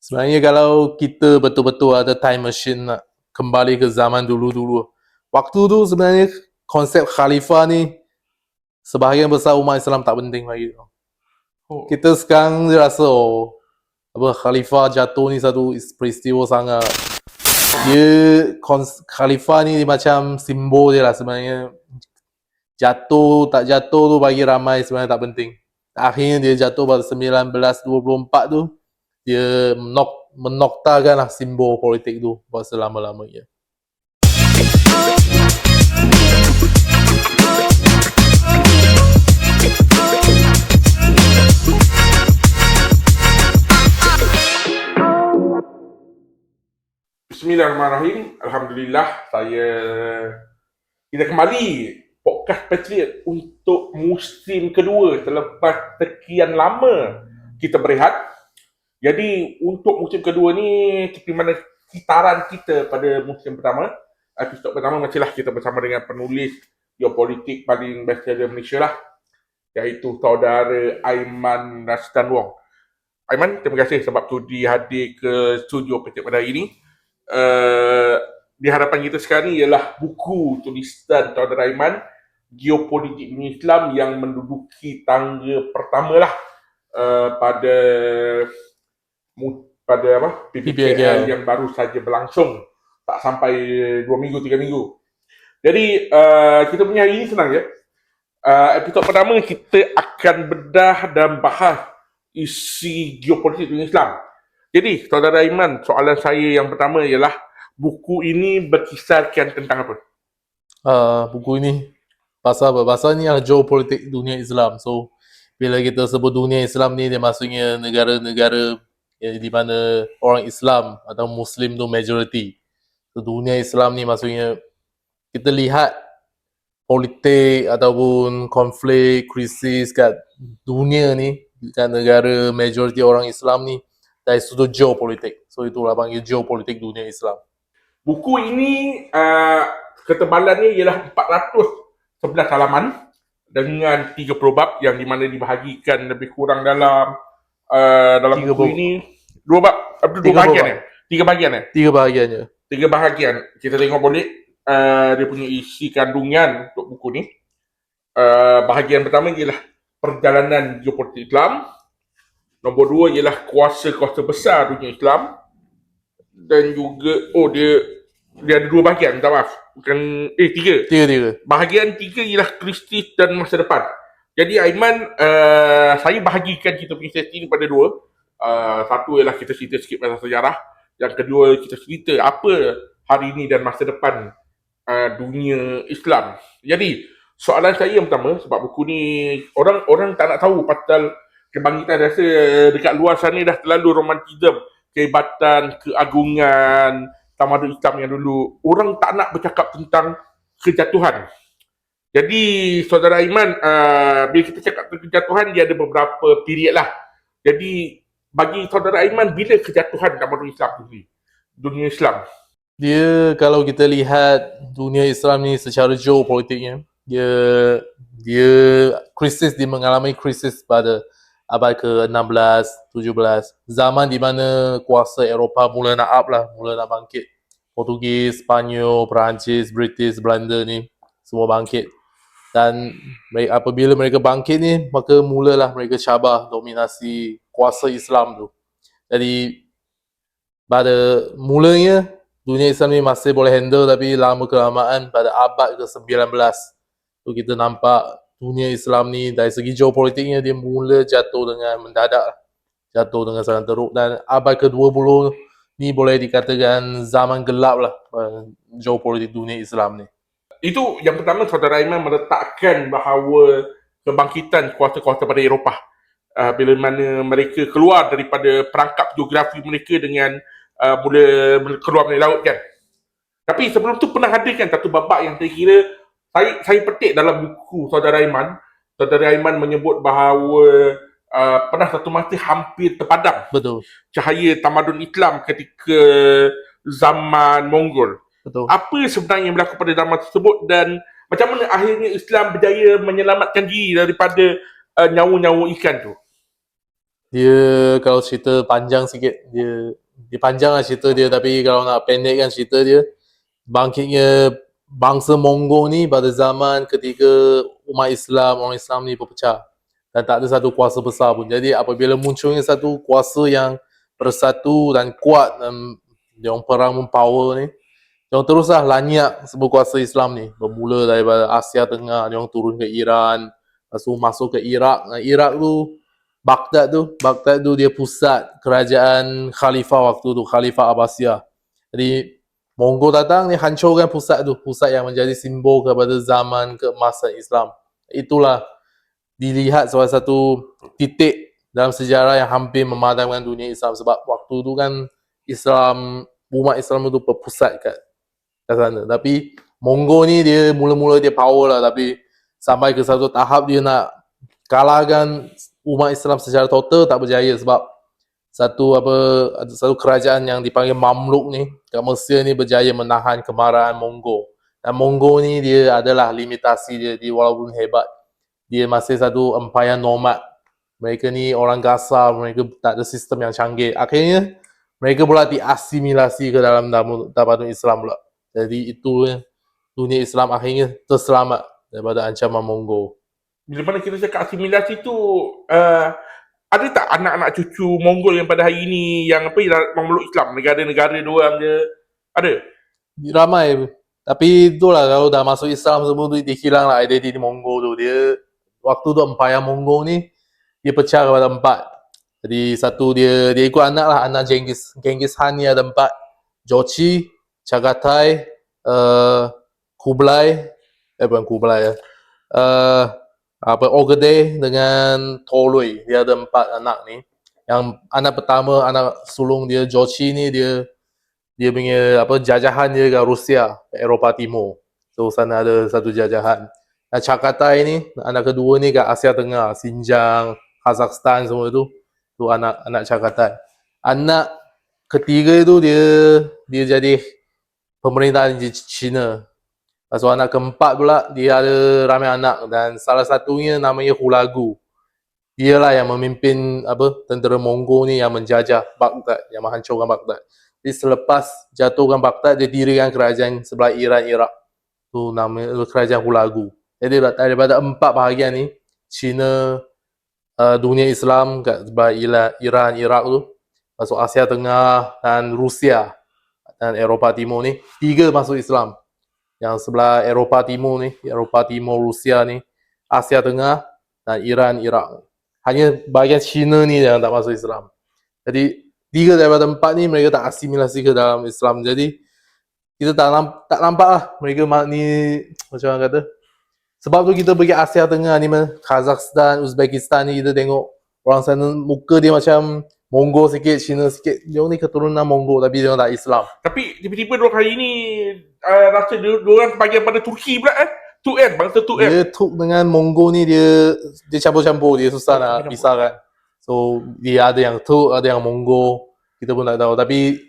Sebenarnya kalau kita betul-betul ada time machine nak kembali ke zaman dulu-dulu, waktu tu sebenarnya konsep khalifah ni sebahagian besar umat Islam tak penting lagi. Kita sekarang dia rasa apa khalifah jatuh ni satu peristiwa sangat. Dia khalifah ni macam simbol je lah sebenarnya. Jatuh tak jatuh tu bagi ramai sebenarnya tak penting. Akhirnya dia jatuh pada 1924 tu, dia menoktakan lah simbol politik tu buat selama-lamanya. Bismillahirrahmanirrahim. Alhamdulillah, kita kembali podcast Patriot untuk musim kedua selepas sekian lama kita berehat. Jadi untuk musim kedua ni, seperti mana kitaran kita pada musim pertama, episod pertama masihlah kita bersama dengan penulis geopolitik paling bestseller Malaysia lah, iaitu saudara Aiman Rashdan Wong. Aiman, terima kasih sebab sudi hadir ke studio Patriot pada hari ini. Di hadapan kita sekarang ni ialah buku tulisan saudara Aiman, Geopolitik Dunia Islam, yang menduduki tangga pertama lah pada PPKL yang baru saja berlangsung, tak sampai 2 minggu, 3 minggu. Jadi kita punya hari ini senang je. Episod pertama kita akan bedah dan bahas isi geopolitik dunia Islam. Jadi, saudara Aiman, soalan saya yang pertama ialah, buku ini berkisarkan tentang apa? Buku ini pasal apa? Pasal ni adalah geopolitik dunia Islam. So, bila kita sebut dunia Islam ni, dia maksudnya negara-negara di mana orang Islam atau Muslim tu majority. So, dunia Islam ni maksudnya kita lihat politik ataupun konflik, krisis kat dunia ni, kat negara majority orang Islam ni, dari sudut geopolitik. So itulah panggil geopolitik dunia Islam. Buku ini ketebalannya ialah 411 halaman dengan 30 bab yang di mana dibahagikan lebih kurang dalam buku ini 2 bab, 2 bahagian ya? 3 bahagian ya? 3 bahagiannya. 3 bahagian. Kita tengok boleh dia punya isi kandungan untuk buku ni. Bahagian pertama ialah perjalanan geopolitik Islam. Nombor 2 ialah kuasa-kuasa besar dunia Islam. Dan juga, dia ada 2 bahagian, minta maaf. Bukan, 3. 3. Bahagian 3 ialah krisis dan masa depan. Jadi Aiman, saya bahagikan kita punya sesi ni pada 2. Satu ialah kita cerita sikit pasal sejarah. Yang kedua, kita cerita apa hari ini dan masa depan dunia Islam. Jadi, soalan saya yang pertama, sebab buku ni, orang tak nak tahu pasal kebangkitan. Rasa dekat luar sana dah terlalu romantisme, kehebatan, keagungan tamadun Islam yang dulu. Orang tak nak bercakap tentang kejatuhan. Jadi saudara Aiman, bila kita cakap tentang kejatuhan, dia ada beberapa period lah. Jadi bagi saudara Aiman, bila kejatuhan tamadun Islam sendiri, dunia Islam? Dia kalau kita lihat dunia Islam ni secara geopolitiknya, dia krisis, dia mengalami krisis pada abad ke-16, 17, zaman di mana kuasa Eropah mula nak up lah, mula nak bangkit. Portugis, Sepanyol, Perancis, British, Belanda ni semua bangkit. Dan apabila mereka bangkit ni, maka mulalah mereka cabar dominasi kuasa Islam tu. Jadi pada mulanya dunia Islam ni masih boleh handle, tapi lama kelamaan pada abad ke-19 tu kita nampak dunia Islam ni dari segi geopolitiknya dia mula jatuh dengan mendadak, jatuh dengan sangat teruk. Dan abad ke-20 ni boleh dikatakan zaman gelap lah geopolitik dunia Islam ni. Itu yang pertama, saudara Aiman meletakkan bahawa kebangkitan kuasa-kuasa pada Eropah, bila mana mereka keluar daripada perangkap geografi mereka dengan mula keluar dari laut kan. Tapi sebelum tu pernah ada kan satu babak yang saya kira saya petik dalam buku saudara Aiman. Saudara Aiman menyebut bahawa pernah satu masa hampir terpadam. Betul. Cahaya tamadun Islam ketika zaman Mongol. Betul. Apa sebenarnya yang berlaku pada zaman tersebut dan macam mana akhirnya Islam berjaya menyelamatkan diri daripada nyawa-nyawa ikan tu? Dia kalau cerita panjang sikit, dia panjang lah cerita dia, tapi kalau nak pendekkan cerita dia, bangkitnya bangsa Mongol ni pada zaman ketika orang Islam ni berpecah dan tak ada satu kuasa besar pun. Jadi apabila munculnya satu kuasa yang bersatu dan kuat dan dia orang perang mempower ni, dia orang teruslah lanyak semua kuasa Islam ni. Bermula daripada Asia Tengah, dia orang turun ke Iran, lepas tu masuk ke Iraq. Iraq tu Baghdad tu dia pusat kerajaan khalifah waktu tu, Khalifah Abbasiyah. Jadi Mongol datang ni hancurkan pusat tu, pusat yang menjadi simbol kepada zaman keemasan Islam. Itulah dilihat salah satu titik dalam sejarah yang hampir memadamkan dunia Islam, sebab waktu tu kan umat Islam itu berpusat kat sana. Tapi Mongol ni dia mula-mula dia power lah, tapi sampai ke satu tahap dia nak kalahkan umat Islam secara total tak berjaya, sebab satu kerajaan yang dipanggil Mamluk ni kat Mesir ni berjaya menahan kemarahan Mongol. Dan Mongol ni dia adalah limitasi dia walaupun hebat, dia masih satu empayar nomad. Mereka ni orang kasar, mereka tak ada sistem yang canggih. Akhirnya mereka pula diasimilasi ke dalam tamadun Islam pula. Jadi itu dunia Islam akhirnya terselamat daripada ancaman Mongol. Bila mana kita cakap asimilasi tu, ada tak anak-anak cucu Mongol yang pada hari ini yang yang memeluk Islam, negara-negara diorang je? Ada? Ramai. Tapi itulah, kalau dah masuk Islam semua tu, dia hilang lah identiti Mongol tu. Dia waktu tu empayar Mongol ni dia pecah kepada 4. Jadi satu dia ikut anak lah, anak Genghis Khan ni ada 4. Jochi, Chagatai, Kublai, bukan Kublai ya. Ogedei dengan Tolui, dia ada 4 anak ni. Yang anak pertama, anak sulung dia Jochi ni, dia punya jajahan dia kat Rusia, Eropah Timur. So sana ada satu jajahan. Dan Chagatai ni, anak kedua ni kat Asia Tengah, Xinjiang, Kazakhstan semua tu anak Chagatai. Anak ketiga tu dia jadi pemerintahan di China. Lepas tu anak keempat pula dia ada ramai anak, dan salah satunya namanya Hulagu. Dialah yang memimpin tentera Mongol ni yang menjajah Baghdad, yang menghancurkan Baghdad. Jadi selepas jatuhkan Baghdad, dia dirikan kerajaan sebelah Iran, Iraq. Tu nama kerajaan Hulagu. Jadi daripada 4 bahagian ni, China, dunia Islam kat sebelah Iran, Iraq tu, masuk Asia Tengah dan Rusia dan Eropah Timur ni, 3 masuk Islam. Yang sebelah Eropah Timur ni, Eropah Timur, Rusia ni, Asia Tengah dan Iran, Iraq. Hanya bahagian China ni yang tak masuk Islam. Jadi 3 daripada 4 ni mereka tak asimilasi ke dalam Islam. Jadi kita tak nampak lah mereka ni, macam orang kata. Sebab tu kita pergi Asia Tengah ni, Kazakhstan, Uzbekistan ni, kita tengok orang sana muka dia macam Mongol sikit, Cina sikit. Dia ni keturunan Mongol tapi dia tak Islam. Tapi tiba-tiba diorang hari ni rasa diorang bahagian pada Turki pula kan? Turk kan? Bangsa Turk kan? Dia Turk dengan Mongol ni dia campur-campur, dia susah nak pisahkan. So dia ada yang Turk, ada yang Mongol, kita pun tak tahu. Tapi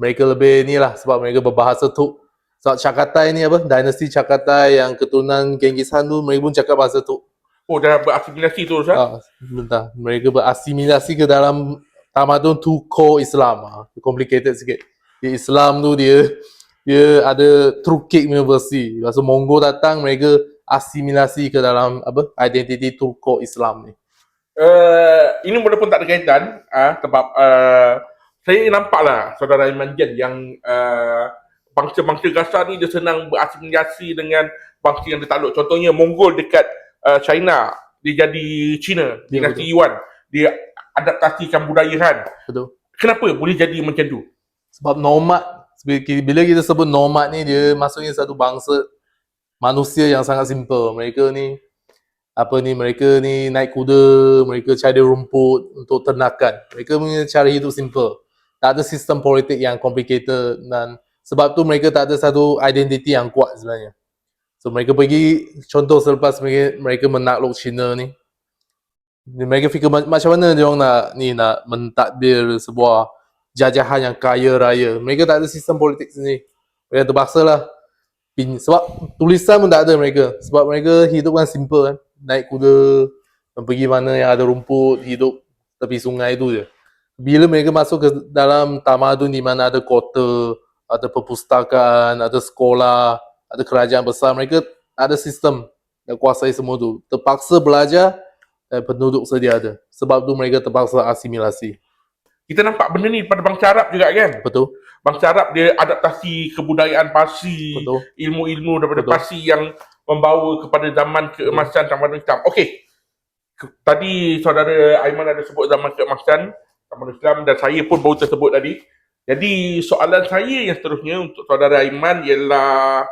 mereka lebih ni lah sebab mereka berbahasa Turk. Sebab Chagatai ni dinasti Chagatai yang keturunan Genghis Khan tu, mereka pun cakap bahasa Turk. Oh, dah berasimilasi tu Ustaz? Bentar. Mereka berasimilasi ke dalam tamadun Turko-Islam. Complicated sikit. Di Islam tu dia ada Turkic punya versi. Lepas tu Mongol datang, mereka asimilasi ke dalam identiti Turko-Islam ni. Ini walaupun tak ada kaitan, sebab saya nampaklah saudara Iman Jen yang bangsa-bangsa Gaza ni dia senang berasimilasi dengan bangsa yang dia takluk. Contohnya Mongol dekat China, dia jadi China, dinasti Yuan. Dia adaptasikan budaya Han. Betul. Kenapa boleh jadi macam tu? Sebab nomad, bila kita sebut nomad ni, dia maksudnya satu bangsa manusia yang sangat simple. Mereka ni naik kuda, mereka cari rumput untuk ternakan. Mereka punya cara hidup simple. Tak ada sistem politik yang complicated, dan sebab tu mereka tak ada satu identiti yang kuat sebenarnya. So mereka pergi, contoh selepas mereka menakluk China ni, mereka fikir macam mana dia orang nak mentadbir sebuah jajahan yang kaya raya. Mereka tak ada sistem politik sendiri. Mereka terpaksa lah. Sebab tulisan pun tak ada mereka. Sebab mereka hidup kan simple kan. Naik kuda, pergi mana yang ada rumput, hidup tepi sungai tu je. Bila mereka masuk ke dalam tamadun di mana ada kota, ada perpustakaan, ada sekolah, ada kerajaan besar, mereka ada sistem yang kuasai semua tu. Terpaksa belajar dan penduduk sedia ada. Sebab tu mereka terpaksa asimilasi. Kita nampak benda ni pada bangsa Arab juga kan. Betul? Bangsa Arab dia adaptasi kebudayaan Parsi, Betul. ilmu-ilmu daripada Betul. Parsi yang membawa kepada zaman keemasan tamadun Islam. Okey. Tadi saudara Aiman ada sebut zaman keemasan tamadun Islam dan saya pun baru tersebut tadi. Jadi soalan saya yang seterusnya untuk saudara Aiman ialah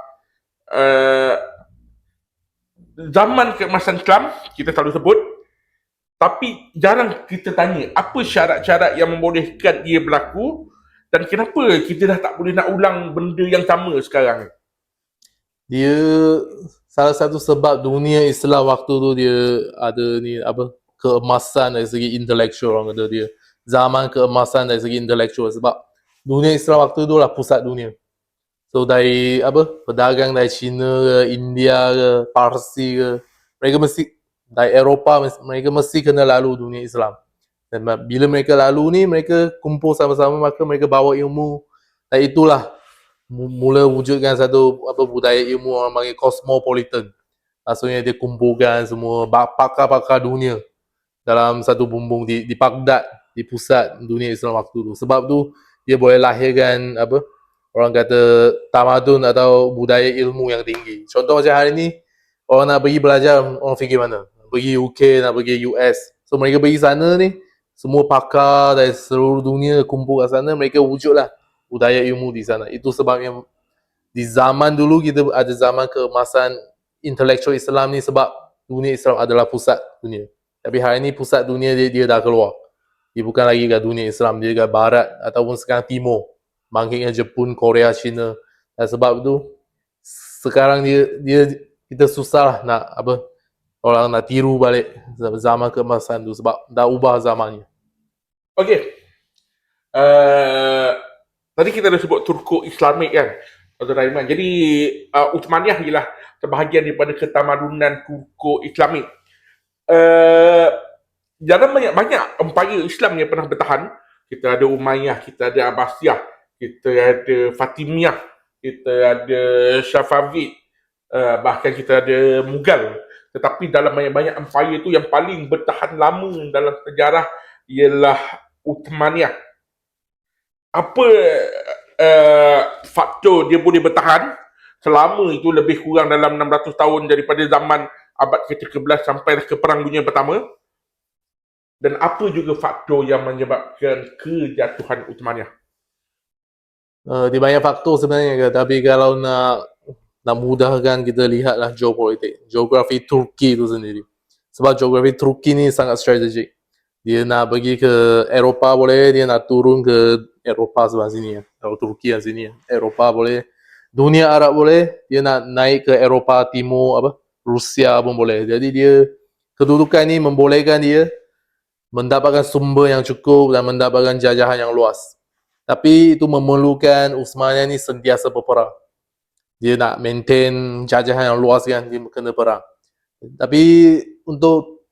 zaman keemasan Islam kita selalu sebut, tapi jarang kita tanya apa syarat-syarat yang membolehkan ia berlaku dan kenapa kita dah tak boleh nak ulang benda yang sama sekarang. Dia salah satu sebab dunia Islam waktu tu dia ada ni apa, keemasan dari segi intelektual, orang kata dia zaman keemasan dari segi intelektual, sebab dunia Islam waktu tu lah pusat dunia. So dari apa, pedagang dari China ke, India ke, Parsi ke, mereka mesti dari Eropah, mereka mesti kena lalu dunia Islam. Dan bila mereka lalu ni, mereka kumpul sama-sama, maka mereka bawa ilmu. Dan itulah mula wujudkan satu apa, budaya ilmu orang panggil cosmopolitan. Maksudnya dia kumpulkan semua pakar-pakar dunia dalam satu bumbung di Baghdad, di pusat dunia Islam waktu tu. Sebab tu dia boleh lahirkan apa, orang kata tamadun atau budaya ilmu yang tinggi. Contoh macam hari ni, orang nak pergi belajar, orang fikir mana? Nak pergi UK, nak pergi US. So mereka pergi sana ni, semua pakar dari seluruh dunia kumpul kat sana, mereka wujudlah budaya ilmu di sana. Itu sebabnya di zaman dulu kita ada zaman keemasan intelektual Islam ni, sebab dunia Islam adalah pusat dunia. Tapi hari ni pusat dunia dia dah keluar. Dia bukan lagi kat dunia Islam, dia kat barat ataupun sekarang timur. Bangkitnya Jepun, Korea, China. Dan sebab tu sekarang kita susah lah nak apa, orang nak tiru balik zaman keemasan tu sebab dah ubah zamannya. Okey. Tadi kita dah sebut Turko Islamik kan, Saudara Aiman. Jadi Uthmaniyah ialah sebahagian daripada ketamadunan Turko Islamik. Dalam banyak empayar Islam yang pernah bertahan. Kita ada Umayyah, kita ada Abbasiyah, kita ada Fatimiyah, kita ada Safavid, bahkan kita ada Mughal. Tetapi dalam banyak-banyak empayar tu yang paling bertahan lama dalam sejarah ialah Uthmaniyah. Apa faktor dia boleh bertahan selama itu lebih kurang dalam 600 tahun daripada zaman abad ke-13 sampai ke Perang Dunia Pertama? Dan apa juga faktor yang menyebabkan kejatuhan Uthmaniyah? Dia banyak faktor sebenarnya, tapi kalau nak mudahkan, kita lihatlah geopolitik, geografi Turki itu sendiri. Sebab geografi Turki ni sangat strategik. Dia nak pergi ke Eropah boleh, dia nak turun ke Eropah sebelah sini. Kalau Turki yang sini, Eropah boleh. Dunia Arab boleh, dia nak naik ke Eropah Timur, apa, Rusia pun boleh. Jadi dia, kedudukan ni membolehkan dia mendapatkan sumber yang cukup dan mendapatkan jajahan yang luas. Tapi itu memerlukan Uthmaniyah ni sentiasa berperang. Dia nak maintain jajahan yang luas kan, dia kena perang. Tapi untuk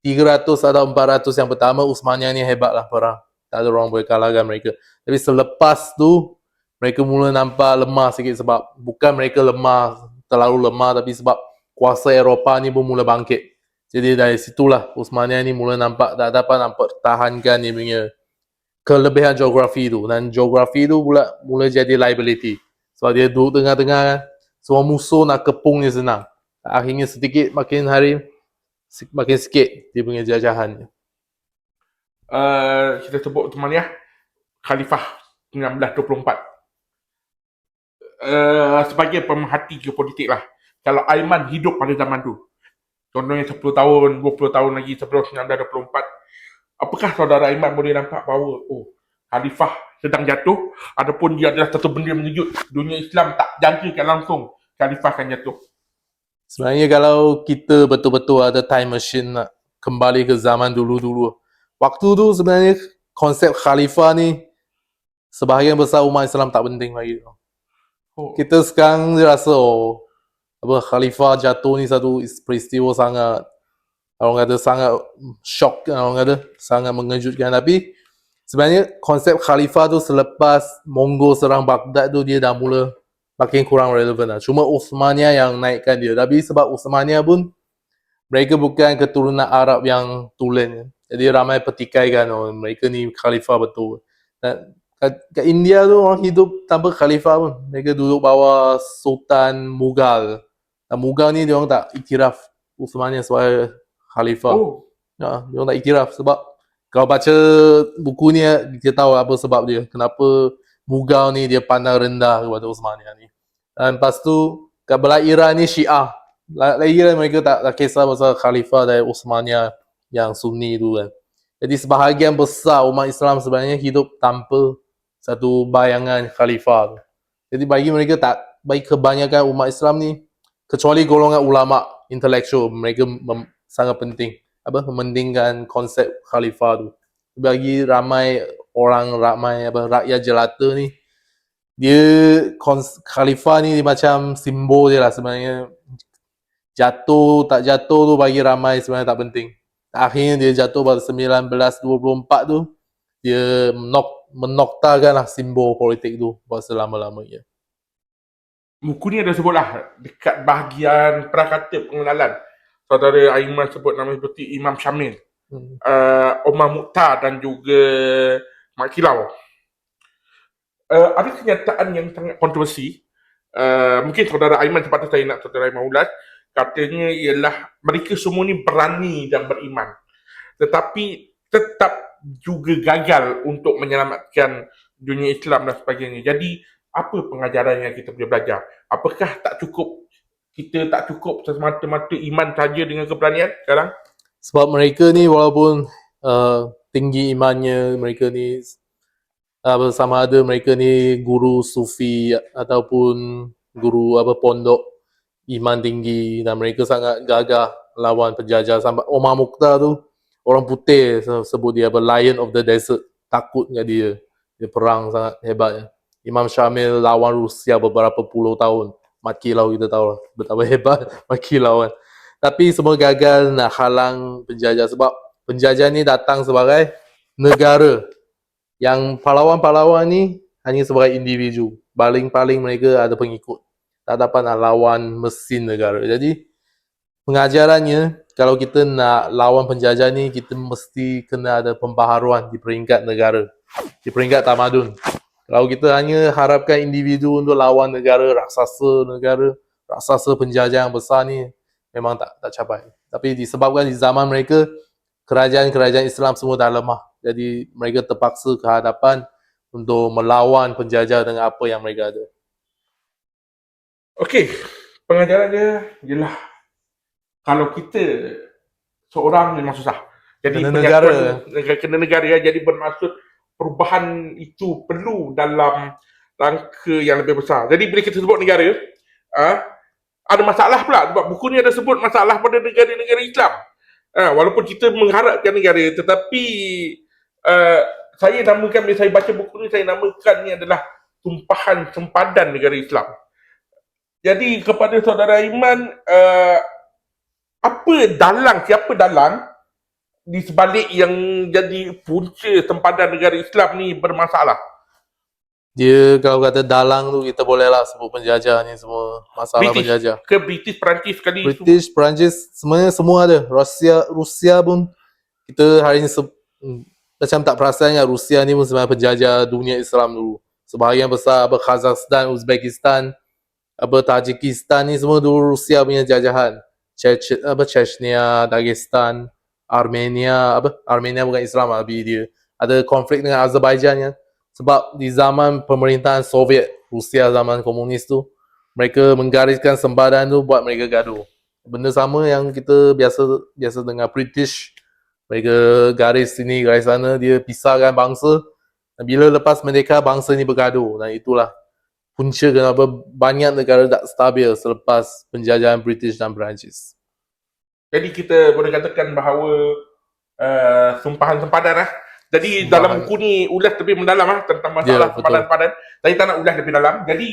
300 atau 400 yang pertama, Uthmaniyah ni hebatlah perang. Tak ada orang boleh kalahkan mereka. Tapi selepas tu, mereka mula nampak lemah sikit, sebab bukan mereka lemah, terlalu lemah, tapi sebab kuasa Eropah ni pun mula bangkit. Jadi dari situlah Uthmaniyah ni mula nampak tak dapat nak pertahankan dia punya kelebihan geografi tu. Dan geografi tu pula mula jadi liability. Sebab dia duduk tengah-tengah kan, semua musuh nak kepung dia senang. Akhirnya sedikit makin hari, makin sikit dia punya jajahan. Kita sebut Uthmaniyah Khalifah 1924. Sebagai pemerhati geopolitik lah, kalau Aiman hidup pada zaman tu, contohnya 10 tahun, 20 tahun lagi sebelum 1924, apakah saudara Aiman boleh nampak bahawa Khalifah sedang jatuh ataupun dia adalah satu benda mengejut, dunia Islam tak jangkakan langsung Khalifah akan jatuh? Sebenarnya kalau kita betul-betul ada time machine nak kembali ke zaman dulu-dulu, waktu tu sebenarnya konsep Khalifah ni sebahagian besar umat Islam tak penting lagi. Kita sekarang rasa apa, Khalifah jatuh ni satu peristiwa sangat Orang kata sangat shock, orang kata sangat mengejutkan. Tapi sebenarnya konsep khalifah tu selepas Mongol serang Baghdad tu dia dah mula makin kurang relevan lah. Cuma Uthmaniyah yang naikkan dia. Tapi sebab Uthmaniyah pun mereka bukan keturunan Arab yang tulen. Jadi ramai petikai kan, oh, mereka ni khalifah betul. Dan kat India tu orang hidup tanpa khalifah pun. Mereka duduk bawah Sultan Mughal. Dan Mughal ni dia orang tak iktiraf Uthmaniyah sebagai khalifah. Oh, Dia orang tak iktiraf sebab kalau baca buku ni kita tahu apa sebab dia. Kenapa Mughal ni dia pandang rendah kepada Uthmaniyah ni. Dan lepas tu kat belah Iran ni Syiah. Lagi lah mereka tak kisah pasal khalifah dari Uthmaniyah yang Sunni tu kan. Jadi sebahagian besar umat Islam sebenarnya hidup tanpa satu bayangan khalifah tu. Jadi bagi kebanyakan umat Islam ni, kecuali golongan ulama intelektual, mereka sangat penting mementingkan konsep khalifah tu. Bagi ramai rakyat jelata ni, dia khalifah ni macam simbol je lah sebenarnya. Jatuh tak jatuh tu bagi ramai sebenarnya tak penting. Akhirnya dia jatuh pada 1924 tu, dia menoktakan lah simbol politik tu buat selama-lamanya. buku ni ada sebut lah dekat bahagian prakata pengenalan. Saudara Aiman sebut nama seperti Imam Syamil, Omar Mukhtar dan juga Mak Kilau. Ada kenyataan yang sangat kontroversi. Mungkin saudara Aiman sepatutnya saya nak saudara Aiman ulas. Katanya ialah mereka semua ni berani dan beriman. Tetapi tetap juga gagal untuk menyelamatkan dunia Islam dan sebagainya. Jadi apa pengajaran yang kita boleh belajar? Apakah kita tak cukup semata-mata iman saja dengan keberanian sekarang? Sebab mereka ni walaupun tinggi imannya, mereka ni sama ada mereka ni guru sufi ataupun guru pondok iman tinggi, dan mereka sangat gagah lawan penjajah. Sampai Omar Mukhtar tu orang putih sebut dia Lion of the Desert, takut dengan dia perang sangat hebat. Imam Syamil lawan Rusia beberapa puluh tahun. Mat Kilau kita tahu lah betapa hebat Mat Kilau kan. Tapi semua gagal nak halang penjajah, sebab penjajah ni datang sebagai negara, yang pahlawan-pahlawan ni hanya sebagai individu. Paling-paling mereka ada pengikut, tak dapat nak lawan mesin negara. Jadi pengajarannya, kalau kita nak lawan penjajah ni, kita mesti kena ada pembaharuan di peringkat negara, di peringkat tamadun. Kalau kita hanya harapkan individu untuk lawan negara, raksasa penjajah yang besar ni, memang tak capai. Tapi disebabkan di zaman mereka, kerajaan-kerajaan Islam semua dah lemah. Jadi mereka terpaksa ke hadapan untuk melawan penjajah dengan apa yang mereka ada. Okey, pengajaran dia ialah kalau kita seorang memang susah. Jadi kena negara ya. Jadi bermaksud perubahan itu perlu dalam rangka yang lebih besar. Jadi bila kita sebut negara, ada masalah pula sebab buku ni ada sebut masalah pada negara-negara Islam. Walaupun kita mengharapkan negara, tetapi bila saya baca buku ni, saya namakan ni adalah tumpahan sempadan negara Islam. Jadi kepada saudara Aiman, siapa dalang di sebalik yang jadi punca sempadan negara Islam ni bermasalah? Dia kalau kata dalang tu, kita boleh lah sebut penjajah ni semua, masalah penjajah. British, Perancis sekali. British, Perancis, sebenarnya semua ada. Rusia pun, kita hari ni macam tak perasan kan, Rusia ni pun sebenarnya penjajah dunia Islam dulu. Sebahagian besar Kazakhstan, Uzbekistan, Tajikistan ni semua dulu Rusia punya jajahan. Chechnya, Dagestan, Armenia bukan Islam tapi dia ada konflik dengan Azerbaijan ya. Sebab di zaman pemerintahan Soviet, Rusia zaman komunis tu, mereka menggariskan sempadan tu buat mereka gaduh. Benda sama yang kita biasa dengar British, mereka garis sini, garis sana, dia pisahkan bangsa. Dan bila lepas merdeka, bangsa ni bergaduh. Dan itulah punca kenapa banyak negara tak stabil selepas penjajahan British dan Perancis. Jadi kita boleh katakan bahawa sumpahan sempadan lah. Jadi dalam buku ni ulas lebih mendalam tentang masalah sempadan-sempadan. Saya tak nak ulas lebih dalam. Jadi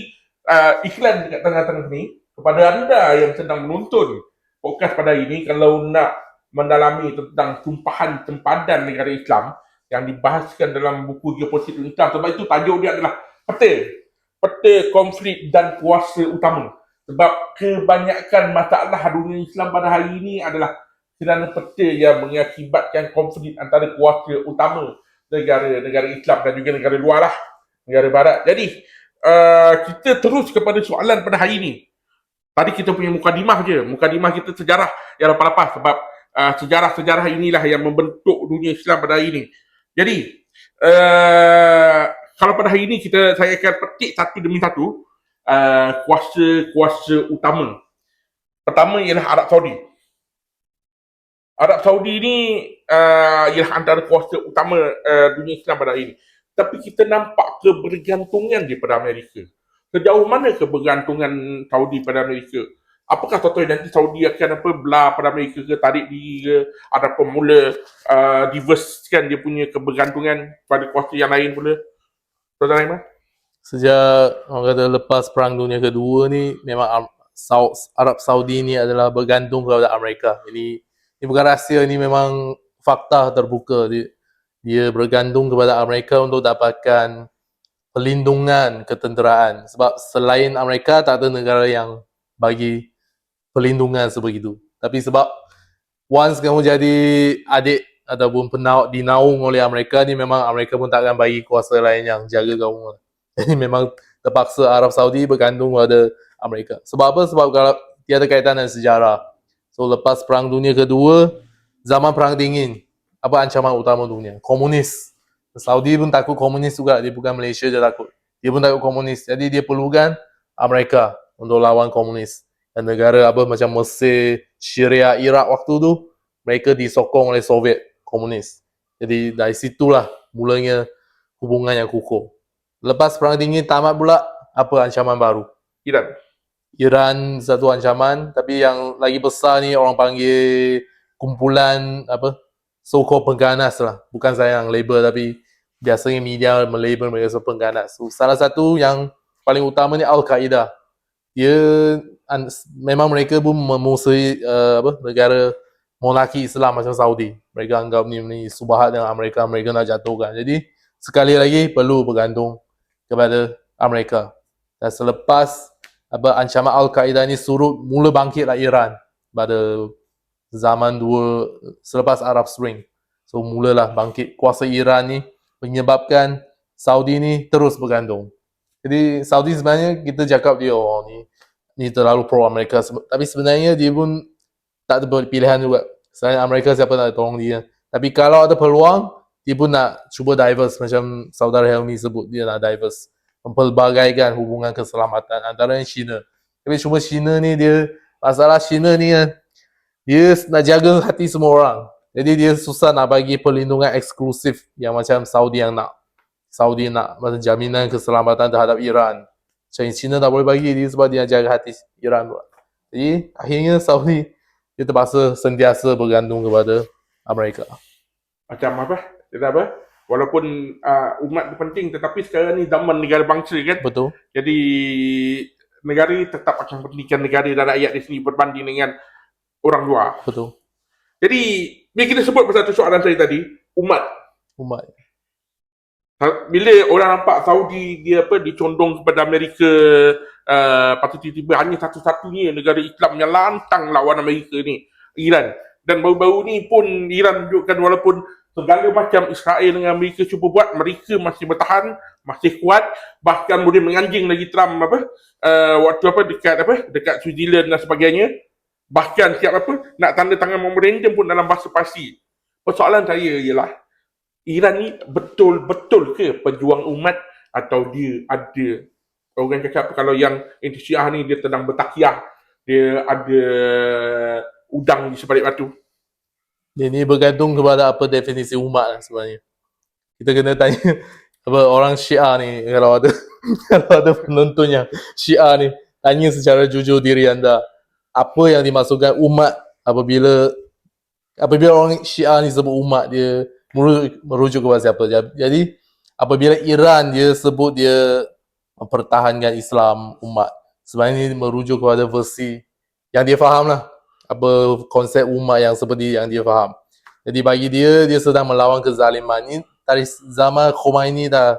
iklan dekat tengah-tengah ni, kepada anda yang sedang menonton podcast pada ini, kalau nak mendalami tentang tumpahan sempadan negara Islam yang dibahaskan dalam buku Geopolitik Islam. Sebab itu tajuk dia adalah peta konflik dan kuasa utama. Sebab kebanyakan masalah dunia Islam pada hari ini adalah kerana peta yang mengakibatkan konflik antara kuasa utama negara-negara Islam dan juga negara luar lah, negara barat. Jadi kita terus kepada soalan pada hari ini. Tadi kita punya mukadimah je. Mukadimah kita sejarah yang lepas-lepas. Sebab sejarah-sejarah inilah yang membentuk dunia Islam pada hari ini. Jadi, kalau pada hari ini saya akan petik satu demi satu kuasa-kuasa utama. Pertama ialah Arab Saudi. Arab Saudi ni ialah antara kuasa utama dunia Islam pada hari ini. Tapi kita nampak kebergantungan dia pada Amerika. Sejauh mana kebergantungan Saudi pada Amerika? Apakah contohnya nanti Saudi akan belah pada Amerika ke, tarik diri ke, ataupun mula diversekan dia punya kebergantungan pada kuasa yang lain pula? Saudara Iman? Sejak orang kata lepas Perang Dunia Kedua ni, memang Arab Saudi ni adalah bergantung kepada Amerika. Ini bukan rahsia, ini memang fakta terbuka. Dia bergantung kepada Amerika untuk dapatkan pelindungan ketenteraan. Sebab selain Amerika, tak ada negara yang bagi pelindungan sebegitu. Tapi sebab once kamu jadi adik ataupun dinaung oleh Amerika ni, memang Amerika pun tak akan bagi kuasa lain yang jaga kamu. Jadi memang terpaksa Arab Saudi bergantung pada Amerika. Sebab apa? Sebab kalau tiada kaitan dengan sejarah. So lepas Perang Dunia Kedua, zaman Perang Dingin, apa ancaman utama dunia? Komunis. Saudi pun takut komunis juga. Dia bukan Malaysia je takut. Dia pun takut komunis. Jadi dia perlukan Amerika untuk lawan komunis. Dan negara macam Mesir, Syria, Iraq waktu tu, mereka disokong oleh Soviet komunis. Jadi dari situlah mulanya hubungan yang kukuh. Lepas Perang Dingin tamat pula, apa ancaman baru? Iran satu ancaman, tapi yang lagi besar ni orang panggil kumpulan so-called pengganas lah. Bukan saya yang label, tapi biasanya media melabel mereka sebagai pengganas. So, salah satu yang paling utama ni Al-Qaeda. Dia memang mereka pun memusuhi negara monarki Islam macam Saudi. Mereka anggap ni subahat dengan Amerika, mereka nak jatuhkan. Jadi sekali lagi perlu bergantung kepada Amerika. Dan selepas ancaman Al-Qaeda ni surut, mula bangkitlah Iran pada zaman selepas Arab Spring. So mulalah bangkit kuasa Iran ni, menyebabkan Saudi ni terus bergantung. Jadi Saudi sebenarnya kita cakap dia ni terlalu pro Amerika, tapi sebenarnya dia pun tak ada pilihan juga. Selain Amerika, siapa nak tolong dia? Tapi kalau ada peluang, dia pun nak cuba diverse, macam saudara Helmi sebut, dia nak diverse, mempelbagaikan hubungan keselamatan antara China. Tapi cuma China ni masalah China ni dia nak jaga hati semua orang. Jadi dia susah nak bagi perlindungan eksklusif yang macam Saudi yang nak. Saudi nak macam jaminan keselamatan terhadap Iran. Macam China tak boleh bagi dia sebab dia jaga hati Iran pula. Jadi akhirnya Saudi dia terpaksa sentiasa bergantung kepada Amerika. Macam walaupun umat penting, tetapi sekarang ni zaman negara bangsa kan. Betul. Jadi negara tetap akan pentingkan negara dan rakyat di sini berbanding dengan orang luar. Betul. Jadi bila kita sebut pasal soalan saya tadi, umat. Bila orang nampak Saudi dia dicondong kepada Amerika, patut tiba-tiba hanya satu-satunya negara Islam yang lantang lawan Amerika ni, Iran. Dan baru-baru ni pun Iran tunjukkan walaupun segala macam Israel dengan Amerika cuba buat, mereka masih bertahan, masih kuat, bahkan boleh menganjing lagi Trump waktu dekat Switzerland dan sebagainya. Bahkan siap nak tanda tangan memorandum pun dalam bahasa Parsi. Persoalan saya ialah, Iran ni betul-betul ke pejuang umat, atau dia ada orang cakap kalau yang anti-Syiah ni dia sedang bertakiah, dia ada udang di sebalik batu? Ini bergantung kepada apa definisi umat lah sebenarnya. Kita kena tanya orang Syiah ni, kalau ada penonton yang Syiah ni, tanya secara jujur diri anda, apa yang dimaksudkan umat apabila orang Syiah ni sebut umat, dia merujuk kepada siapa? Jadi apabila Iran dia sebut dia mempertahankan Islam umat, sebenarnya ini merujuk kepada versi yang dia faham lah. apa konsep umat yang seperti yang dia faham. Jadi bagi dia sedang melawan kezaliman. Ini dari zaman Khomeini dah.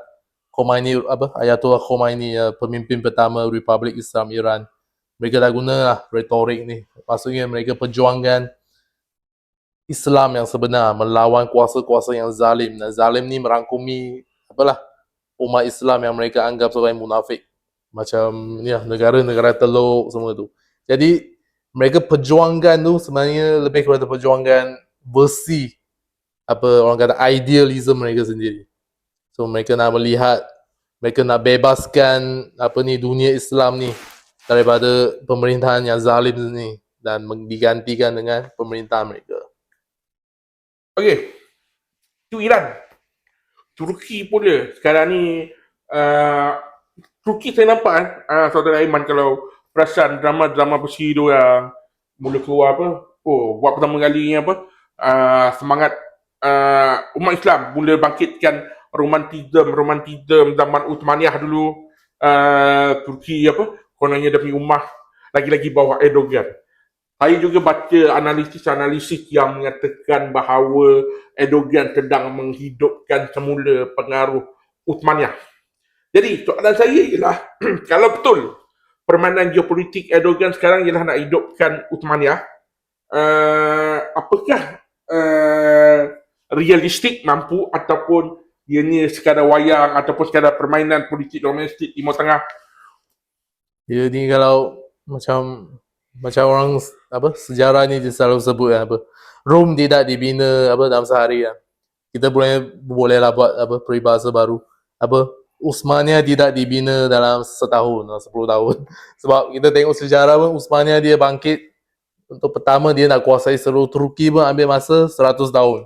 Khomeini apa Ayatollah Khomeini, pemimpin pertama Republik Islam Iran. Mereka dah guna lah retorik ni. Maksudnya mereka perjuangkan Islam yang sebenar, melawan kuasa-kuasa yang zalim. Dan zalim ni merangkumi apalah umat Islam yang mereka anggap sebagai munafik. Macam ni lah, negara-negara Teluk semua tu. Jadi mereka perjuangkan tu sebenarnya lebih kepada perjuangkan versi apa orang kata idealism mereka sendiri. So mereka nak melihat, mereka nak bebaskan apa ni dunia Islam ni daripada pemerintahan yang zalim ni dan digantikan dengan pemerintahan mereka. Okey. Itu Iran. Turki pula sekarang ni Turki saya nampak saudara Aiman kalau perasan drama-drama bersih tu yang mula keluar apa, buat pertama kali ni apa, semangat umat Islam mula bangkitkan romantisme zaman Uthmaniyah dulu. Turki apa, kononnya demi ummah lagi-lagi bawah Erdogan. Saya juga baca analisis yang mengatakan bahawa Erdogan sedang menghidupkan semula pengaruh Uthmaniyah. Jadi soalan saya ialah kalau betul permainan geopolitik Erdogan sekarang ialah nak hidupkan Uthmaniyah, apakah realistik mampu ataupun ianya sekadar wayang ataupun sekadar permainan politik domestik Timur Tengah? Dia ni kalau macam orang apa sejarah ni dia selalu sebut apa Rom tidak dibina apa dalam sehari kan. Kita bolehlah buat apa peribahasa baru. Apa Uthmaniyah tidak dibina dalam setahun atau 10 tahun. Sebab kita tengok sejarah pun Uthmaniyah dia bangkit untuk pertama dia nak kuasai seluruh Turki pun ambil masa 100 tahun.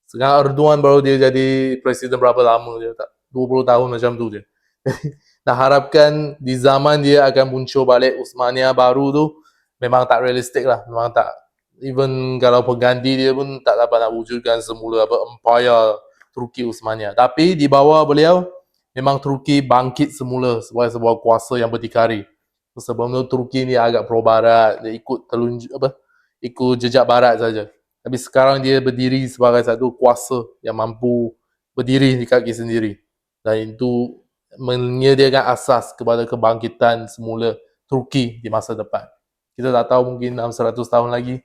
Sekarang Erdogan baru dia jadi presiden berapa lama dia tak 20 tahun macam tu je. Nak harapkan di zaman dia akan muncul balik Uthmaniyah baru tu memang tak realistik lah. Memang tak, even kalau pengganti dia pun tak dapat nak wujudkan semula apa empire Turki Uthmaniyah. Tapi di bawah beliau memang Turki bangkit semula sebagai sebuah kuasa yang berdikari. Sebelum tu Turki ni agak pro barat, dia ikut jejak barat saja. Tapi sekarang dia berdiri sebagai satu kuasa yang mampu berdiri di kaki sendiri. Dan itu menyediakan asas kepada kebangkitan semula Turki di masa depan. Kita tak tahu mungkin dalam 100 tahun lagi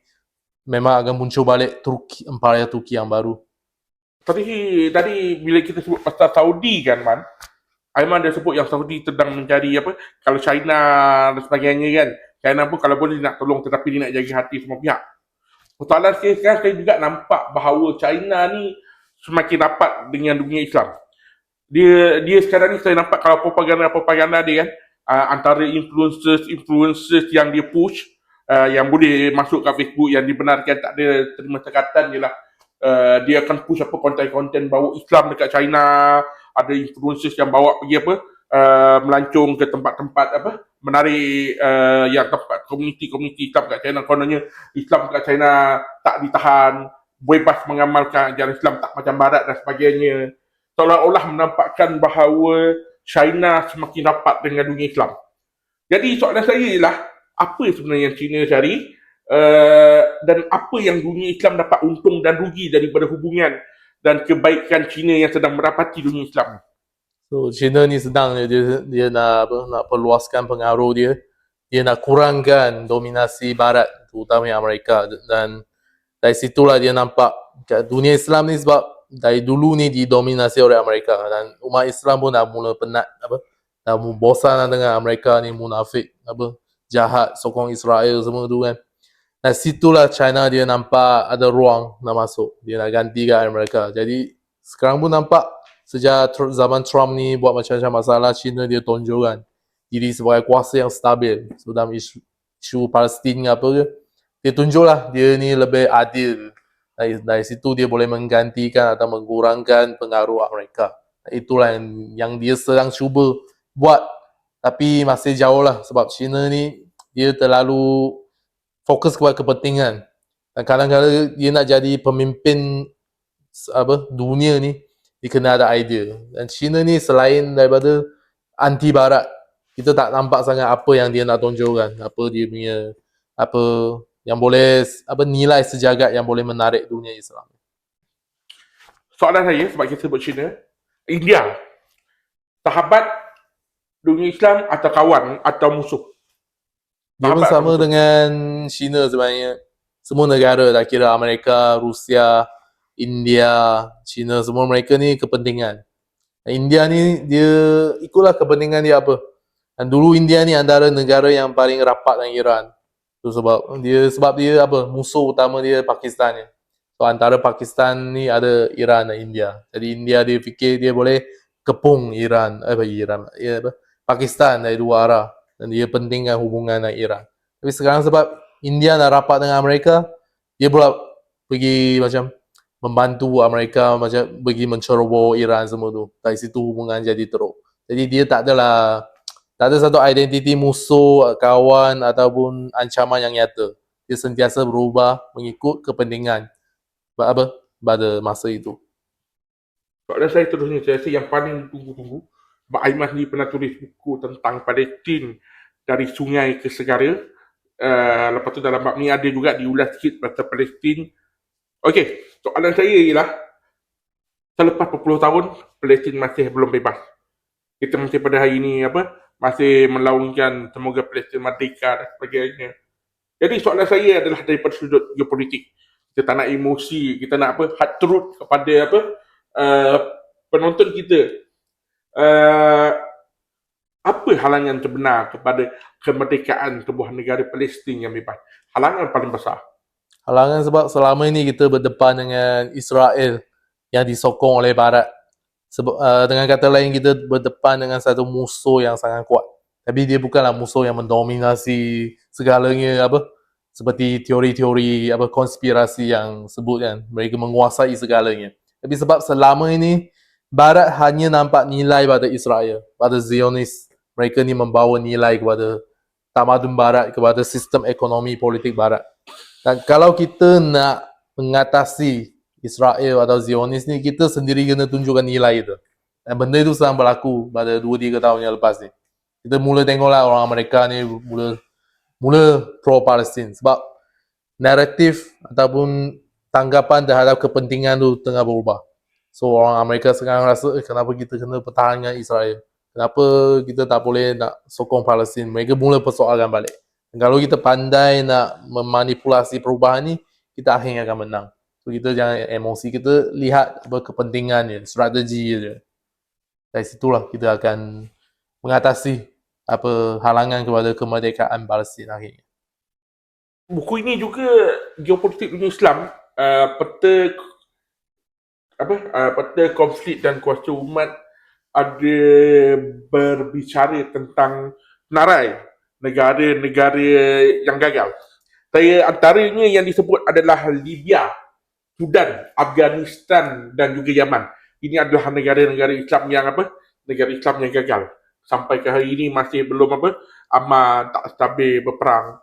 memang akan muncul balik Empire Turki yang baru. Tadi bila kita sebut pasal Saudi kan Man, Aiman dah sebut yang Saudi sedang mencari apa, kalau China dan sebagainya kan, China pun kalau boleh nak tolong tetapi dia nak jaga hati semua pihak. Persoalan sekarang saya juga nampak bahawa China ni semakin rapat dengan dunia Islam. Dia sekarang ni saya nampak kalau propaganda dia kan, antara influencers yang dia push, yang boleh masuk kat Facebook yang dibenarkan tak ada terima cekatan ialah dia akan push apa konten-konten bawa Islam dekat China. Ada influencers yang bawa pergi apa, melancong ke tempat-tempat apa, menarik yang tempat komuniti Islam kat China. Kononnya Islam kat China tak ditahan, bebas mengamalkan ajaran Islam, tak macam barat dan sebagainya. Seolah-olah menampakkan bahawa China semakin rapat dengan dunia Islam. Jadi soalan saya ialah apa sebenarnya yang China cari, dan apa yang dunia Islam dapat untung dan rugi daripada hubungan dan kebaikan China yang sedang merapati dunia Islam. So China ni sedang dia nak perluaskan pengaruh dia. Dia nak kurangkan dominasi barat, terutamanya Amerika, dan dari situlah dia nampak dunia Islam ni sebab dari dulu ni didominasi oleh Amerika dan umat Islam pun dah mula penat dah bosan dengan Amerika ni munafik jahat, sokong Israel semua tu kan. Dan situlah China dia nampak ada ruang nak masuk. Dia nak gantikan mereka. Jadi sekarang pun nampak sejak zaman Trump ni buat macam-macam masalah, China dia tonjolkan diri sebagai kuasa yang stabil. So dalam isu Palestin apa ke, dia tunjuklah dia ni lebih adil. Dari situ dia boleh menggantikan atau mengurangkan pengaruh Amerika. Itulah yang dia sedang cuba buat. Tapi masih jauh lah sebab China ni dia terlalu fokus kepada kepentingan. Dan kadang-kadang dia nak jadi pemimpin dunia ni, dia kena ada idea. Dan China ni selain daripada anti barat, kita tak nampak sangat apa yang dia nak tonjolkan, apa dia punya yang boleh nilai sejagat yang boleh menarik dunia Islam. Soalan saya sebab kita sebut China, India, sahabat dunia Islam atau kawan atau musuh? Dia pun Sahabat atau sama musuh? dengan China sebenarnya. Semua negara, tak kira Amerika, Rusia, India, China, semua mereka ni kepentingan. India ni dia ikutlah kepentingan dia apa. Dan dulu India ni antara negara yang paling rapat dengan Iran. Tu sebab dia apa, musuh utama dia Pakistan ni. So antara Pakistan ni ada Iran dan India. Jadi India dia fikir dia boleh kepung Pakistan dari dua arah, dan dia pentingkan hubungan dengan Iran. Tapi sekarang sebab India nak rapat dengan Amerika, dia pula pergi macam membantu Amerika, macam pergi menceroboh Iran semua tu. Dari situ hubungan jadi teruk. Jadi dia tak ada satu identiti musuh, kawan ataupun ancaman yang nyata. Dia sentiasa berubah mengikut kepentingan pada masa itu. Soalan saya terusnya, saya rasa yang paling ditunggu-tunggu, sebab Aiman sendiri pernah tulis buku tentang Palestin dari sungai ke segara. Lepas tu dalam bab ni ada juga diulas sikit pasal Palestin. Okey, soalan saya ialah, selepas berpuluh tahun Palestin masih belum bebas. Kita masih pada hari ini masih melaungkan semoga Palestin merdeka dan sebagainya. Jadi soalan saya adalah daripada sudut geopolitik. Kita tak nak emosi, kita nak hard truth kepada penonton kita. Apa halangan sebenar kepada kemerdekaan sebuah negara Palestin yang bebas? Halangan paling besar. Halangan sebab selama ini kita berdepan dengan Israel yang disokong oleh Barat. Dengan kata lain, kita berdepan dengan satu musuh yang sangat kuat. Tapi dia bukanlah musuh yang mendominasi segalanya seperti teori-teori konspirasi yang sebut kan, mereka menguasai segalanya. Tapi sebab selama ini Barat hanya nampak nilai pada Israel, pada Zionis. Mereka ni membawa nilai kepada tamadun Barat, kepada sistem ekonomi politik Barat. Dan kalau kita nak mengatasi Israel atau Zionis ni, kita sendiri kena tunjukkan nilai itu. Dan benda itu sedang berlaku pada 2-3 tahun yang lepas ni. Kita mula tengoklah orang Amerika ni mula pro-Palestin. Sebab naratif ataupun tanggapan terhadap kepentingan tu tengah berubah. So orang Amerika sekarang rasa kenapa kita kena pertahankan Israel? Kenapa kita tak boleh nak sokong Palestin? Mereka mula persoalkan balik. Dan kalau kita pandai nak memanipulasi perubahan ni, kita akhirnya akan menang. So kita jangan emosi, kita lihat kepentingannya, strategi je. Dari situlah kita akan mengatasi halangan kepada kemerdekaan Palestin akhirnya. Buku ini juga geopolitik dunia Islam, peta konflik dan kuasa umat, ada berbicara tentang senarai negara-negara yang gagal. Saya antaranya yang disebut adalah Libya, Sudan, Afghanistan dan juga Yaman. Ini adalah negara-negara Islam yang negara Islam yang gagal. Sampai ke hari ini masih belum aman, tak stabil, berperang.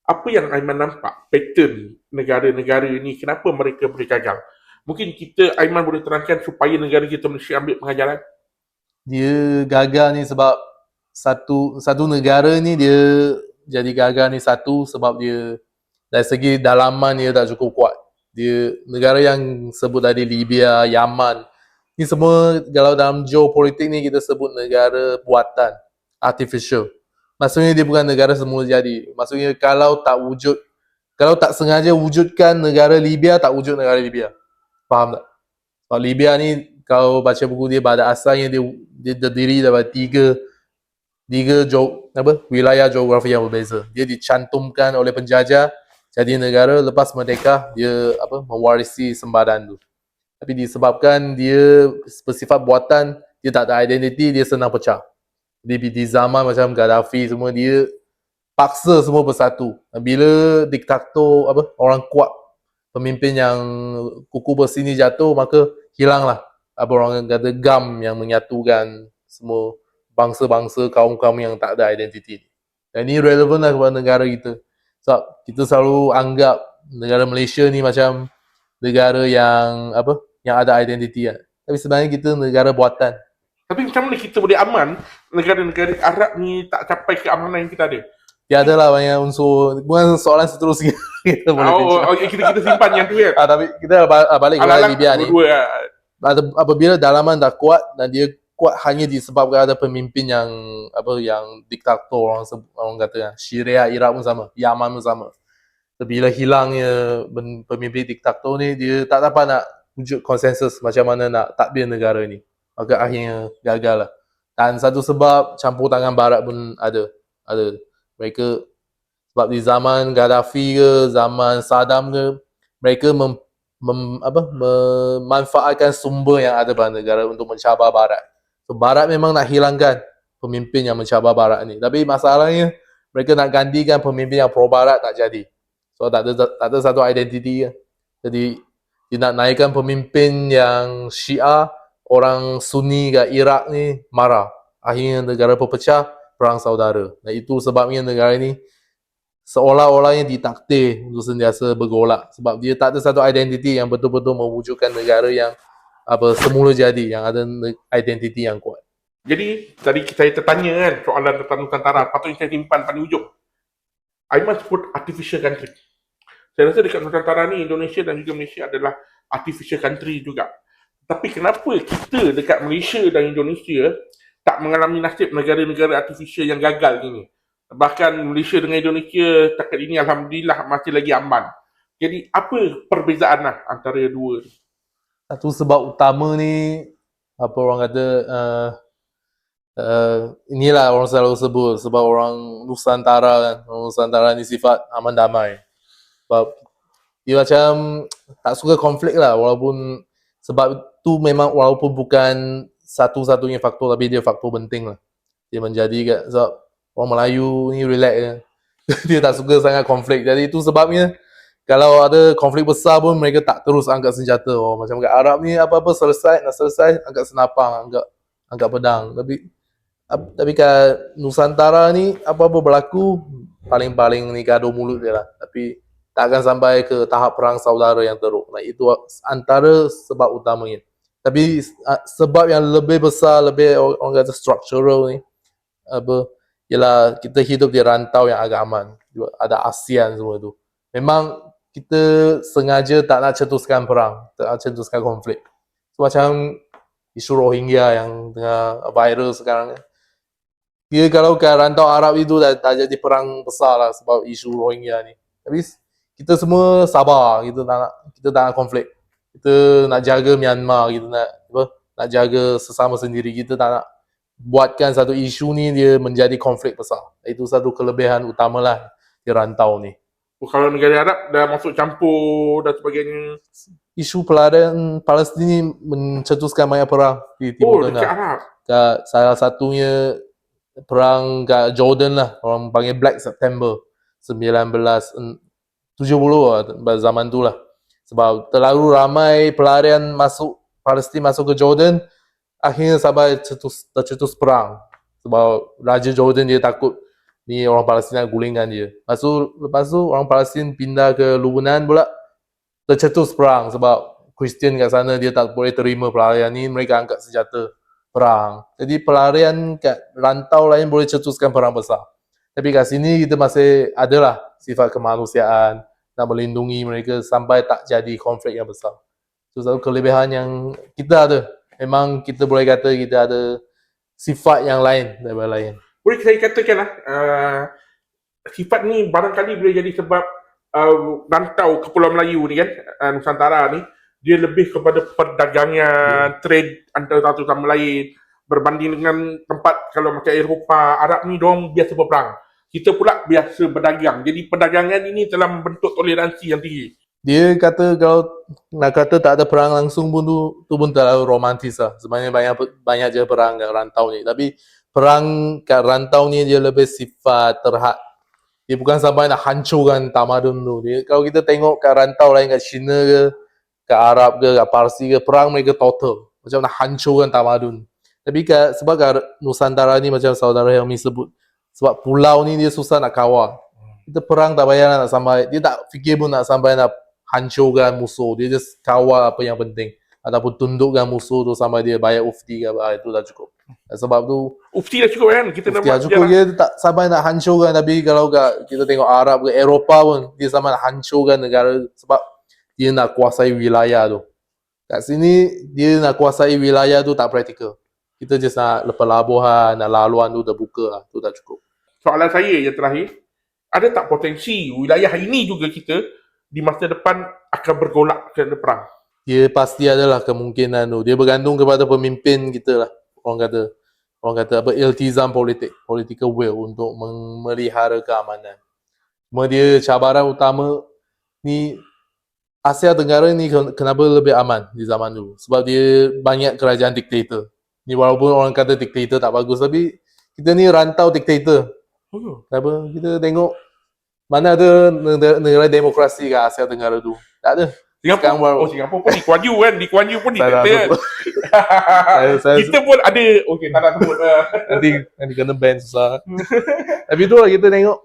Apa yang Aiman nampak pattern negara-negara ini, kenapa mereka boleh gagal? Mungkin Aiman boleh terangkan supaya negara kita Malaysia ambil pengajaran. Dia gagal ni sebab satu negara ni dia jadi gagal ni sebab dia dari segi dalaman dia tak cukup kuat. Dia negara yang sebut tadi Libya, Yaman, ni semua kalau dalam geopolitik ni kita sebut negara buatan, artificial. Maksudnya dia bukan negara semula jadi. Maksudnya kalau tak sengaja wujudkan negara Libya, tak wujud negara Libya. Faham tak? Sebab Libya ni kalau baca buku dia, pada asalnya dia terdiri daripada tiga wilayah geografi yang berbeza. Dia dicantumkan oleh penjajah jadi negara, lepas merdeka dia mewarisi sempadan tu. Tapi disebabkan dia bersifat buatan, dia tak ada identiti, dia senang pecah. Di zaman macam Gaddafi semua, dia paksa semua bersatu. Bila diktator orang kuat, pemimpin yang kuku besi ni jatuh, maka hilanglah orang kata gam yang menyatukan semua bangsa-bangsa, kaum-kaum yang tak ada identiti. Dan ini relevan lah kepada negara kita. Sebab kita selalu anggap negara Malaysia ni macam negara yang ada identiti kan. Tapi sebenarnya kita negara buatan. Tapi macam mana kita boleh aman negara-negara Arab ni tak capai keamanan yang kita ada? tiada lah banyak unsur. Bukan soalan seterusnya kita boleh bincang. Kita simpan yang tu kan. Tapi kita balik kepada Alang Libya ni. dua-dua. Apabila dalaman dah kuat dan dia kuat hanya disebabkan ada pemimpin yang yang diktator, orang kata Syria, Iraq pun sama, Yaman pun sama. Bila hilangnya pemimpin diktator ni, dia tak dapat nak wujud konsensus macam mana nak tadbir negara ni. Maka akhirnya gagal lah. Dan satu sebab campur tangan Barat pun ada. Mereka sebab di zaman Gaddafi ke, zaman Saddam ke, mereka memanfaatkan sumber yang ada pada negara untuk mencabar Barat. So, Barat memang nak hilangkan pemimpin yang mencabar Barat ni. Tapi masalahnya, mereka nak gantikan pemimpin yang pro-Barat tak jadi. So, tak ada satu identiti. Jadi, dia nak naikkan pemimpin yang Syiah, orang Sunni kat Iraq ni marah. Akhirnya negara berpecah, perang saudara. Dan itu sebabnya negara ni seolah-olahnya ditakdir untuk sentiasa bergolak. Sebab dia tak ada satu identiti yang betul-betul mewujudkan negara yang semula jadi, yang ada identiti yang kuat. Jadi tadi saya tertanya kan soalan tentang Nusantara, patutnya saya simpan paling ujung. Aiman sebut artificial country. Saya rasa dekat Nusantara ni, Indonesia dan juga Malaysia adalah artificial country juga. Tapi kenapa kita dekat Malaysia dan Indonesia tak mengalami nasib negara-negara artificial yang gagal ni? Bahkan Malaysia dengan Indonesia takat ini Alhamdulillah masih lagi aman. Jadi apa perbezaan lah antara dua? Satu sebab utama ni, orang kata, inilah orang selalu sebut, sebab orang Nusantara kan, orang Nusantara ni sifat aman damai. Sebab dia macam tak suka konflik lah, walaupun sebab tu memang walaupun bukan satu-satunya faktor, tapi dia faktor penting lah. Dia menjadi sebab orang Melayu ni relax je. Dia tak suka sangat konflik. Jadi itu sebabnya kalau ada konflik besar pun mereka tak terus angkat senjata. Macam kat Arab ni apa-apa nak selesai angkat senapang, angkat pedang. Tapi kat Nusantara ni apa-apa berlaku paling-paling ni gaduh mulut dia lah. Tapi tak akan sampai ke tahap perang saudara yang teruk. Nah, itu antara sebab utamanya. Tapi sebab yang lebih besar, lebih orang kata structural ni, ialah kita hidup di rantau yang agak aman. Ada ASEAN semua tu. Memang kita sengaja tak nak cetuskan perang, tak nak cetuskan konflik. So, macam isu Rohingya yang tengah viral sekarang. Dia kalau kat rantau Arab itu dah jadi perang besar lah sebab isu Rohingya ni. Tapi kita semua sabar, kita tak nak konflik. Kita nak jaga Myanmar, kita nak jaga sesama sendiri. Kita tak nak buatkan satu isu ni dia menjadi konflik besar. Itu satu kelebihan utamalah di rantau ni. Kalau negara Arab dah masuk campur dan sebagainya. Isu pelarian Palestin mencetuskan banyak perang di Timur Tengah. Dekat Arab. Salah satunya perang kat Jordan lah, orang panggil Black September 1970 lah, zaman tu lah. Sebab terlalu ramai pelarian Palestin masuk ke Jordan, akhirnya sampai tercetus perang. Sebab Raja Jordan dia takut ni orang Palestin nak gulingkan dia. Lepas tu orang Palestin pindah ke Lebanon pula, tercetus perang sebab Kristian kat sana dia tak boleh terima pelarian ni, mereka angkat senjata perang. Jadi pelarian kat rantau lain boleh cetuskan perang besar. Tapi kat sini kita masih adalah sifat kemanusiaan, nak melindungi mereka sampai tak jadi konflik yang besar. Itu satu kelebihan yang kita ada. Memang kita boleh kata kita ada sifat yang lain daripada lain. Boleh saya katakan lah, sifat ni barangkali boleh jadi sebab rantau Kepulauan Melayu ni kan, Nusantara ni, dia lebih kepada perdagangan, trade antara satu sama lain. Berbanding dengan tempat kalau macam Eropah, Arab ni diorang biasa berperang. Kita pula biasa berdagang. Jadi perdagangan ini telah membentuk toleransi yang tinggi. Dia kata kalau nak kata tak ada perang langsung pun tu pun terlalu romantis lah. Sebenarnya banyak je perang kat rantau ni. Tapi perang kat rantau ni dia lebih sifat terhad. Dia bukan sampai nak hancurkan tamadun tu. Kalau kita tengok kat rantau lain kat China ke, kat Arab ke, kat Parsi ke, perang mereka total. Macam nak hancurkan tamadun. Tapi sebab kat Nusantara ni macam saudara Helmi sebut, sebab pulau ni dia susah nak kawal. Kita perang tak payah nak sampai, dia tak fikir pun nak sampai nak hancurkan musuh. Dia just kawal apa yang penting. Ataupun tundukkan musuh tu sampai dia bayar ufti ke apa, itu dah cukup. Sebab tu Ufti dah cukup kan? Kita dah dia buat cukup sejarah. dia tak sampai nak hancurkan, tapi kalau kita tengok Arab ke Eropah pun dia sampai nak hancurkan negara sebab dia nak kuasai wilayah tu. Kat sini dia nak kuasai wilayah tu tak praktikal. Kita just nak pelabuhan, nak laluan tu terbuka lah. Tu tak cukup. Soalan saya yang terakhir, ada tak potensi wilayah ini juga kita di masa depan akan bergolak kerana perang? Dia pasti adalah kemungkinan tu. Dia bergantung kepada pemimpin kita lah. Orang kata apa, iltizam politik, political will untuk memelihara keamanan. Cuma dia cabaran utama ni, Asia Tenggara ni kenapa lebih aman di zaman dulu? Sebab dia banyak kerajaan diktator. Ni walaupun orang kata diktator tak bagus, tapi kita ni rantau diktator. Kenapa? Kita tengok mana ada negara demokrasi kat Asia Tenggara tu. Tak ada. Singapura, Singapura pun Lee Kuan Yew kan. Lee Kuan Yew pun Tak nak diktator kan. saya Kita pun ada, okey tak nak sebut. nanti kena ban susah. Tapi tu lah kita tengok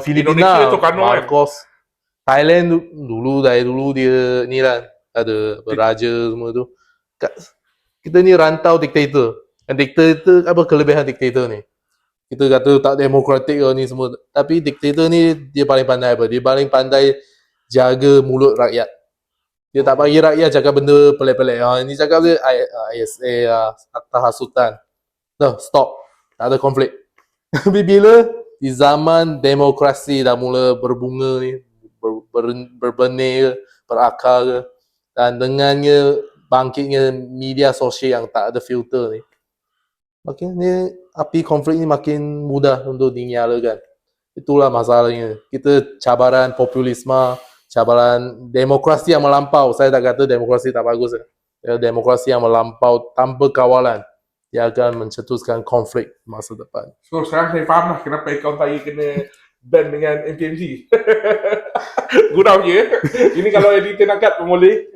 Filipina, Indonesia tu Soekarno kan. Marcos. Thailand dari dulu dia ni lah, ada raja semua tu. Kita ni rantau diktator. Dan diktator, apa kelebihan diktator ni? Kita kata tak demokratik ke ni semua. Tapi diktator ni dia paling pandai apa? Dia paling pandai jaga mulut rakyat. Dia tak bagi rakyat cakap benda pelik-pelik. Ini cakap dia ISA lah, Akta Hasutan. Dah, stop. Tak ada konflik. Tapi bila di zaman demokrasi dah mula berbunga ni, berbenih, berakar ke, dan dengannya bangkitnya media sosial yang tak ada filter ni, makin ni api konflik ni makin mudah untuk dinyalakan. Itulah masalahnya. Kita cabaran populisme, cabaran demokrasi yang melampau. Saya tak kata demokrasi tak bagus. Demokrasi yang melampau tanpa kawalan, dia akan mencetuskan konflik masa depan. So sekarang saya faham lah kenapa akaun saya kena ban dengan MTMC. Gurau je. Ini kalau editor nak cut pun boleh.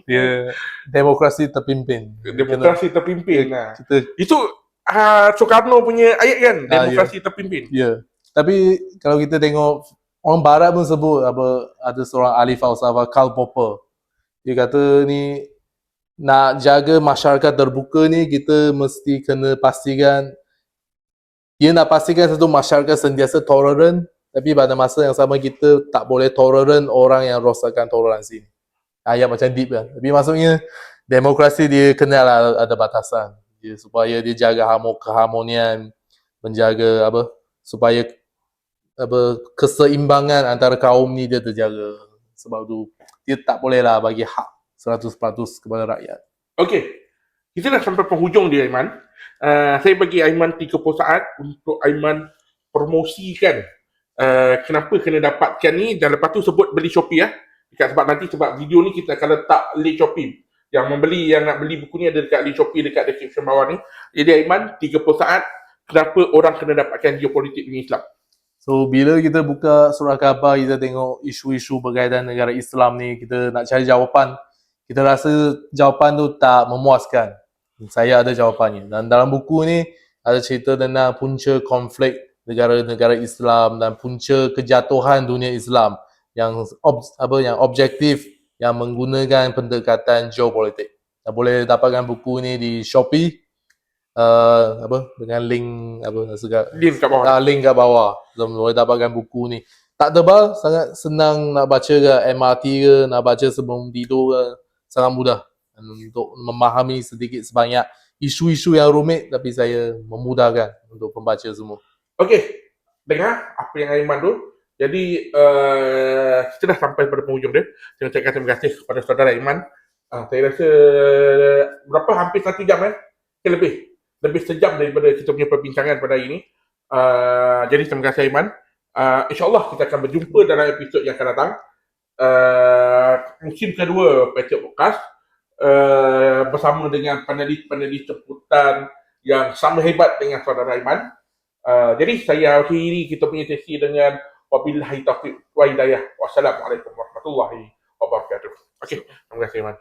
Dia demokrasi terpimpin. Demokrasi terpimpin. Kita Itu Soekarno punya ayat kan? Demokrasi terpimpin. ya. Tapi kalau kita tengok orang barat pun sebut apa, ada seorang ahli falsafah Karl Popper. Dia kata ni nak jaga masyarakat terbuka ni, kita mesti kena pastikan, dia nak pastikan satu masyarakat sentiasa toleran, tapi pada masa yang sama kita tak boleh toleran orang yang rosakkan toleransi ni. Ayat macam deep kan. Tapi maksudnya demokrasi dia kena lah ada batasan. Supaya dia jaga keharmonian, menjaga apa, supaya apa, keseimbangan antara kaum ni dia terjaga. Sebab tu dia tak boleh lah bagi hak 100% kepada rakyat. Okey. Kita dah sampai penghujung dia, Aiman. Saya bagi Aiman 30 saat untuk Aiman promosikan kenapa kena dapatkan ni, dan lepas tu sebut beli Shopee ya. Sebab video ni kita akan letak link Shopee. Yang nak beli buku ni ada dekat link Shopee dekat description bawah ni. Jadi Aiman 30 saat kenapa orang kena dapatkan geopolitik dunia Islam. So bila kita buka surat khabar, kita tengok isu-isu berkaitan negara Islam ni, kita nak cari jawapan, kita rasa jawapan tu tak memuaskan. Saya ada jawapannya. Dan dalam buku ni ada cerita tentang punca konflik negara-negara Islam dan punca kejatuhan dunia Islam yang objektif, yang menggunakan pendekatan geopolitik. Boleh dapatkan buku ni di Shopee dengan link link kat bawah. Boleh dapatkan buku ni. Tak tebal, sangat senang nak baca ke MRT ke, nak baca sebelum tidur ke, sangat mudah untuk memahami sedikit sebanyak isu-isu yang rumit, tapi saya memudahkan untuk pembaca semua. Okey, dengar apa yang Aiman tu. Jadi kita dah sampai pada penghujung dia. Saya ucapkan terima kasih kepada saudara Aiman. Saya rasa hampir 1 jam lebih sejam daripada kita punya perbincangan pada hari ini. Jadi terima kasih Aiman. InsyaAllah kita akan berjumpa dalam episod yang akan datang. Musim kedua Patriot Podcast bersama dengan panelis-panelis sebutan yang sama hebat dengan saudara Aiman. Jadi saya akhiri kita punya sesi dengan wabillahi taufiq wa hidayah. Wassalamualaikum warahmatullahi wabarakatuh. Okey, terima kasih Aiman.